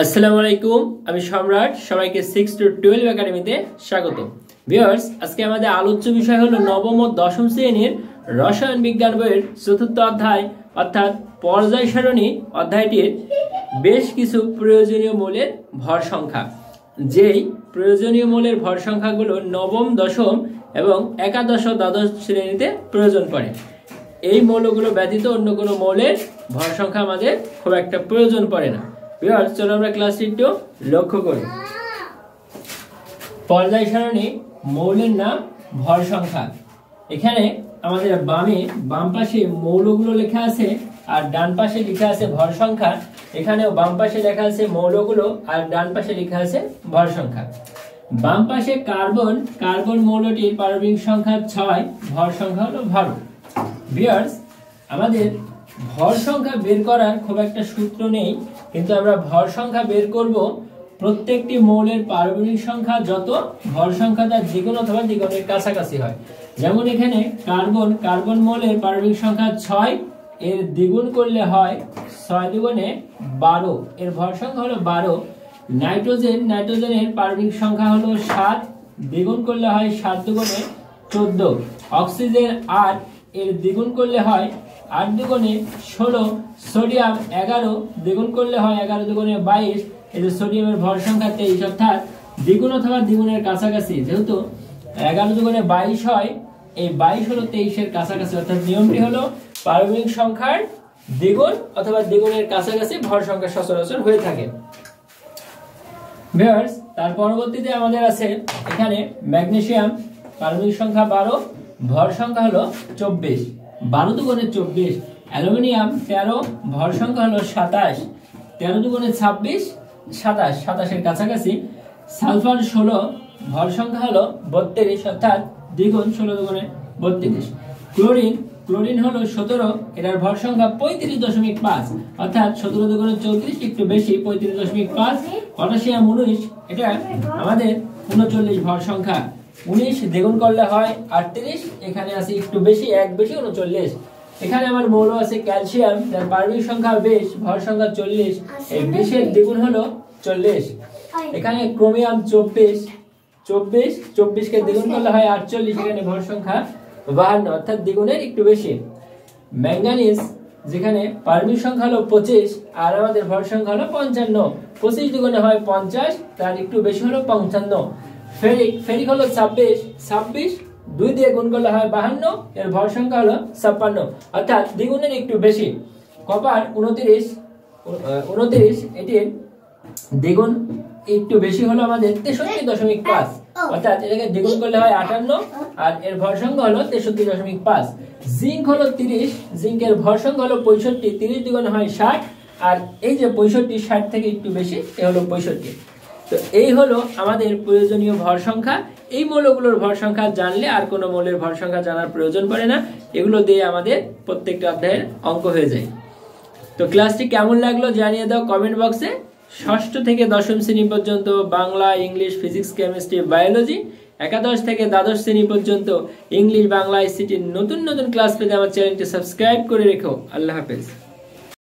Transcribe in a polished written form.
আসসালামু আলাইকুম, আমি সম্রাট। সবাইকে 6 to 12 একাডেমিতে স্বাগত। ভিউয়ার্স, আজকে আমাদের আলোচ্য বিষয় হলো নবম ও দশম শ্রেণীর রসায়ন বিজ্ঞান বইয়ের চতুর্থ অধ্যায় অর্থাৎ পর্যায় সারণী অধ্যায়টির বেশ কিছু প্রয়োজনীয় মৌলের ভর সংখ্যা। যেই প্রয়োজনীয় মৌলের ভর সংখ্যাগুলো নবম, দশম এবং একাদশ ও দ্বাদশ শ্রেণীতে প্রয়োজন পড়ে। এই মৌলগুলো ব্যতীত অন্য কোনো মৌলের ভর সংখ্যা আমাদের খুব একটা প্রয়োজন পড়ে না। ভিউয়ার্স, চলো আমরা ক্লাসটি একটু লক্ষ্য করি। পর্যায় সারণী মৌলের নাম ভর সংখ্যা। এখানে আমাদের বাম পাশে মৌলগুলো লেখা আছে আর ডান পাশে লেখা আছে ভর সংখ্যা। এখানেও বাম পাশে লেখা আছে মৌলগুলো আর ডান পাশে লেখা আছে ভর সংখ্যা। বাম পাশে কার্বন মৌলটির পারমাণবিক সংখ্যা 6, ভর সংখ্যা হলো 12। ভিউয়ার্স, আমাদের ভর সংখ্যা বের করার খুব একটা সূত্র নেই, কিন্তু আমরা ভর সংখ্যা বের করব প্রত্যেকটি মৌলের পারমাণবিক সংখ্যা যত ভর সংখ্যা তার দ্বিগুণ অথবা দ্বিগুণের কাছাকাছি হয়। যেমন এখানে কার্বন মৌলের পারমাণবিক সংখ্যা 6, এর দ্বিগুণ করলে হয় 6 দুগুণে 12, এর ভর সংখ্যা হলো 12। নাইট্রোজেনের পারমাণবিক সংখ্যা হলো 7, দ্বিগুণ করলে হয় 7 দুগুণে 14। অক্সিজেন 8, এর দ্বিগুণ করলে হয় 8 দুগুণে 16। সোডিয়াম 11, দ্বিগুণ করলে হয় 11 দুগুণে 22। এই যে সোডিয়ামের ভর সংখ্যা 23, অর্থাৎ দ্বিগুণ অথবা দ্বিগুণের কাছাকাছি। যেহেতু 11 দুগুণে 22 হয়, এই 22 হলো 23 এর কাছাকাছি। অর্থাৎ নিয়মটি হলো পারমাণবিক সংখ্যার দ্বিগুণ অথবা দ্বিগুণের কাছাকাছি ভর সংখ্যা সচরাচর হয়ে থাকে। ভিউয়ার্স, তার পরবর্তীতে আমাদের আছে এখানে ম্যাগনেসিয়াম, পারমাণবিক সংখ্যা 12, ভর সংখ্যা হলো 24, 12 দুগুণে 24। অ্যালুমিনিয়াম 13, ভর সংখ্যা হলো 27, 13 দুগুণে 26, 27 এর কাছাকাছি। সালফার 16, ভর সংখ্যা হলো 32, অর্থাৎ দ্বিগুণ, 16 দুগুণে 32। ক্লোরিন হলো 17, এটার ভর সংখ্যা 35.5, অর্থাৎ 17 দুগুণে 34, একটু বেশি, 35.5। পটাশিয়াম 19, এটা আমাদের 39 ভর সংখ্যা। 19 দ্বিগুণ করলে হয় 38, এখানে আছে একটু বেশি, 1 বেশি 39। এখানে আমার মৌল আছে ক্যালসিয়াম, যার পারমাণবিক সংখ্যা 20, ভর সংখ্যা 40, এই 20 এর দ্বিগুণ হলো 40। এখানে ক্রোমিয়াম 24 কে দ্বিগুণ করলে হয় 48, এখানে ভর সংখ্যা 52, অর্থাৎ দ্বিগুণের একটু বেশি। ম্যাঙ্গানিজ, যেখানে পারমাণবিক সংখ্যা হলো 25 আর আমাদের ভর সংখ্যা হলো 55, 25 দ্বিগুণে হয় 50, তার একটু বেশি হলো 55। ফেরিক হলো 26, 2 দিয়ে গুণ করলে হয় 52, এর ভর সংখ্যা হলো 56, অর্থাৎ দ্বিগুণের একটু বেশি। কপার 29, এটির দ্বিগুণ একটু বেশি হলো আমাদের 63.5, অর্থাৎ এটাকে দ্বিগুণ করলে হয় 58 আর এর ভর সংখ্যা হলো 63.5। জিঙ্ক হলো 30, জিঙ্কের ভর সংখ্যা হলো 65, 30 দ্বিগুণে হয় 60 আর এই যে 65, 60 থেকে একটু বেশি, এ হলো 65। তো এই হলো আমাদের প্রয়োজনীয় ভর সংখ্যা। এই মৌলগুলোর ভর সংখ্যা জানলে আর কোনো মৌলের ভর সংখ্যা জানার প্রয়োজন পড়ে না। এগুলো দিয়ে আমাদের প্রত্যেকটা অধ্যায়ের অঙ্ক হয়ে যায়। তো ক্লাসটি কেমন লাগলো জানিয়ে দাও কমেন্ট বক্সে। ষষ্ঠ থেকে দশম শ্রেণী পর্যন্ত Bangla, English, physics, chemistry, biology, একাদশ থেকে দ্বাদশ শ্রেণী পর্যন্ত ইংলিশ, বাংলা, ICT নতুন ক্লাস পেতে আমার চ্যানেলটি সাবস্ক্রাইব করে রেখো। আল্লাহ হাফেজ।